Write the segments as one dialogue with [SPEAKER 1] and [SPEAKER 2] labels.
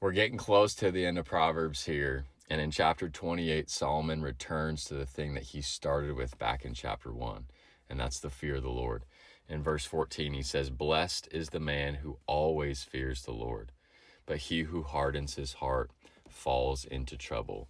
[SPEAKER 1] We're getting close to the end of Proverbs here. And in chapter 28, Solomon returns to the thing that he started with back in chapter 1, and that's the fear of the Lord. In verse 14, he says, "Blessed is the man who always fears the Lord, but he who hardens his heart falls into trouble."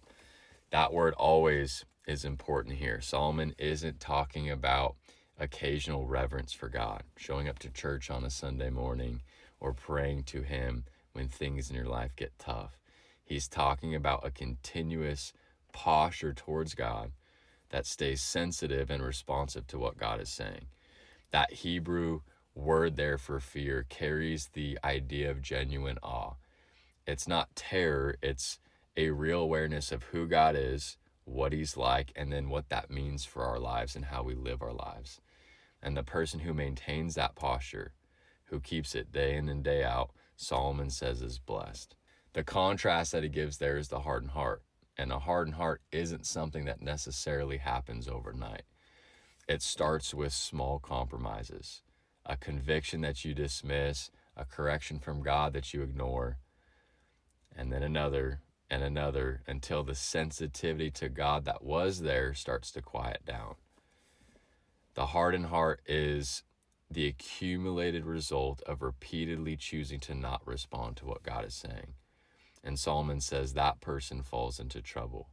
[SPEAKER 1] That word always is important here. Solomon isn't talking about occasional reverence for God, showing up to church on a Sunday morning or praying to him when things in your life get tough. He's talking about a continuous posture towards God that stays sensitive and responsive to what God is saying. That Hebrew word there for fear carries the idea of genuine awe. It's not terror, it's a real awareness of who God is, what he's like, and then what that means for our lives and how we live our lives. And the person who maintains that posture, who keeps it day in and day out, Solomon says is blessed. The contrast that he gives there is the hardened heart. And a hardened heart isn't something that necessarily happens overnight. It starts with small compromises, a conviction that you dismiss, a correction from God that you ignore, and then another and another until the sensitivity to God that was there starts to quiet down. The hardened heart is the accumulated result of repeatedly choosing to not respond to what God is saying. And Solomon says that person falls into trouble,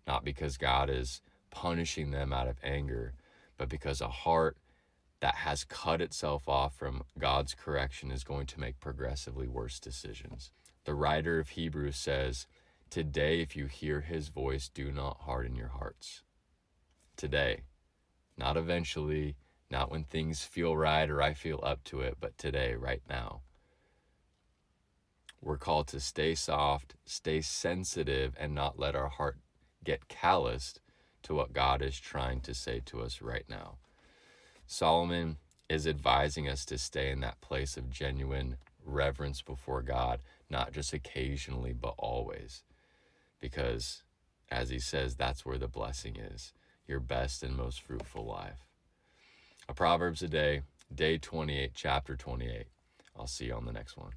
[SPEAKER 1] not because God is punishing them out of anger, but because a heart that has cut itself off from God's correction is going to make progressively worse decisions. The writer of Hebrews says, "Today, if you hear his voice, do not harden your hearts." Today, not eventually, not when things feel right or I feel up to it, but today, right now. We're called to stay soft, stay sensitive, and not let our heart get calloused to what God is trying to say to us right now. Solomon is advising us to stay in that place of genuine reverence before God, not just occasionally, but always. Because, as he says, that's where the blessing is, your best and most fruitful life. A Proverbs a day, day 28, chapter 28. I'll see you on the next one.